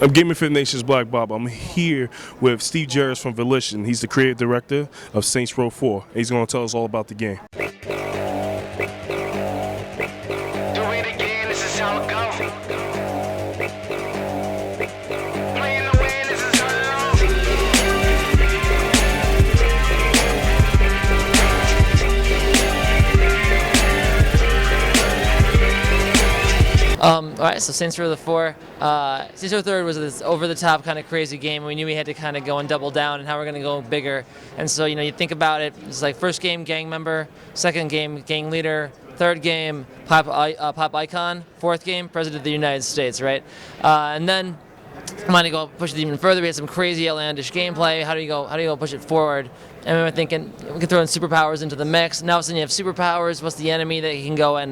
I'm GamerFitNation's Blackbible. I'm here with Steve Jaros from Volition. He's the creative director of Saints Row 4. He's going to tell us all about the game. Do it again, this is how it goes. Playing the wind, this is how it Alright, so Saints Row 4. Saints Row 3 was this over-the-top kind of crazy game, and we knew we had to kind of go and double down and how we're going to go bigger. And so, you think about it, it's like first game, gang member, second game, gang leader, third game, pop icon, fourth game, President of the United States, right? And then I want to go push it even further. We had some crazy outlandish gameplay. How do you go push it forward? And we were thinking we could throw in superpowers into the mix. Now all of a sudden you have superpowers. What's the enemy that you can go and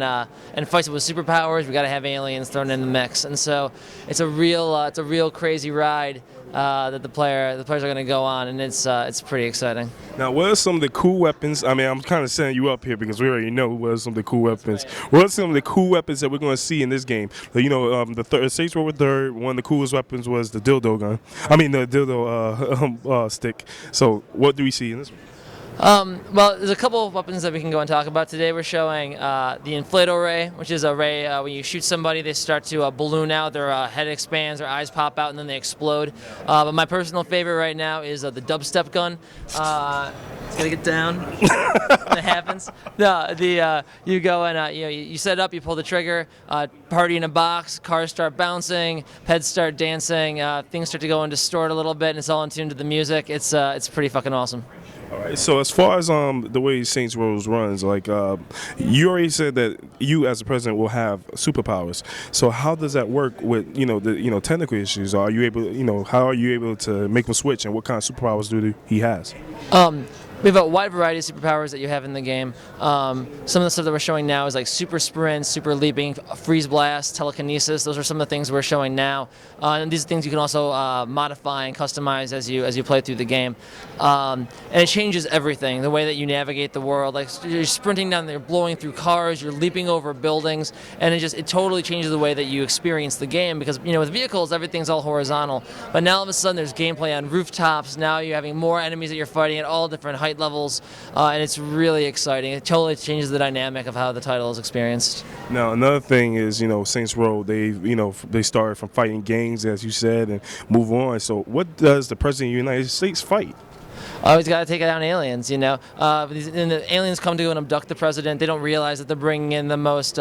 fight with superpowers? We got to have aliens thrown in the mix. And so it's a real crazy ride that the players are going to go on, and it's pretty exciting. Now, what are some of the cool weapons? I mean, I'm kind of setting you up here because we already know what are some of the cool weapons. What are some of the cool weapons that we're going to see in this game? The Saints Row 3, one of the coolest weapons was the dildo gun. I mean, the dildo stick. So, what do we see in this one? Well, there's a couple of weapons that we can go and talk about today. We're showing the inflato ray, which is a ray when you shoot somebody, they start to balloon out, their head expands, their eyes pop out, and then they explode. But my personal favorite right now is the dubstep gun. It's gotta get down. It happens. No, you go and you set it up, you pull the trigger, party in a box, cars start bouncing, heads start dancing, things start to go and distort a little bit, and it's all in tune to the music. It's pretty fucking awesome. All right. So as far as the way Saints Row runs, like you already said that you as the president will have superpowers. So how does that work with the technical issues? Are you able how are you able to make them switch, and what kind of superpowers do he has? We have a wide variety of superpowers that you have in the game. Some of the stuff that we're showing now is like super sprint, super leaping, freeze blast, telekinesis. Those are some of the things we're showing now. And these are things you can also modify and customize as you play through the game. And it changes everything, the way that you navigate the world. Like you're sprinting down there, blowing through cars, you're leaping over buildings, and it totally changes the way that you experience the game because with vehicles everything's all horizontal. But now all of a sudden there's gameplay on rooftops. Now you're having more enemies that you're fighting at all different height levels, and it's really exciting. It totally changes the dynamic of how the title is experienced. Now, another thing is, Saints Row, they started from fighting gangs, as you said, and move on. So what does the President of the United States fight? Always got to take down aliens, and the aliens come to and abduct the president. They don't realize that they're bringing in the most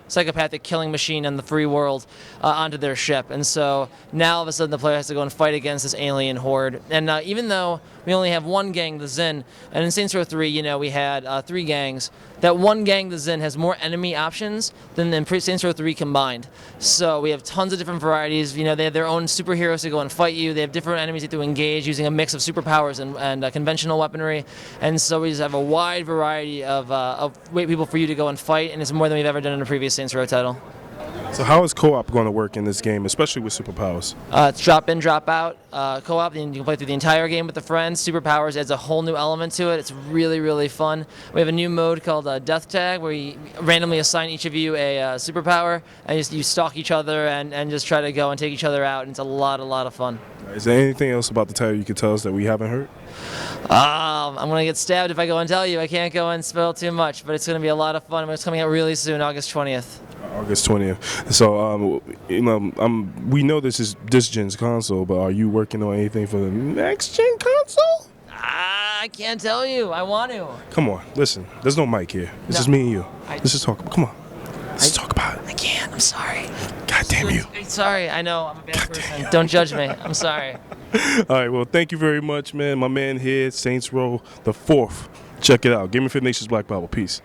psychopathic killing machine in the free world onto their ship. And so now all of a sudden the player has to go and fight against this alien horde. And even though we only have one gang, the Zin, and in Saints Row 3, we had 3 gangs, that one gang, the Zin, has more enemy options than in Saints Row 3 combined. So we have tons of different varieties. They have their own superheroes to go and fight you. They have different enemies to engage using a mix of superpowers and conventional weaponry. And so we just have a wide variety of people for you to go and fight, and it's more than we've ever done in a previous Saints Row title. So how is co-op going to work in this game, especially with superpowers? It's drop in, drop out co-op, and you can play through the entire game with the friends. Superpowers adds a whole new element to it. It's really, really fun. We have a new mode called Death Tag, where you randomly assign each of you a superpower, and you stalk each other and just try to go and take each other out, and it's a lot of fun. Is there anything else about the title you can tell us that we haven't heard? I'm going to get stabbed if I go and tell you. I can't go and spill too much, but it's going to be a lot of fun. It's coming out really soon, August 20th. August 20th. So, we know this is this gen's console, but are you working on anything for the next gen console? I can't tell you. I want to. Come on, listen. There's no mic here. It's just me and you. Let's just talk. Come on. Let's talk about it. I can't. I'm sorry. God damn you. Sorry. I know. I'm a bad person. Don't judge me. I'm sorry. All right. Well, thank you very much, man. My man here, Saints Row the 4th. Check it out. GamerFitNation's Blackbible. Peace.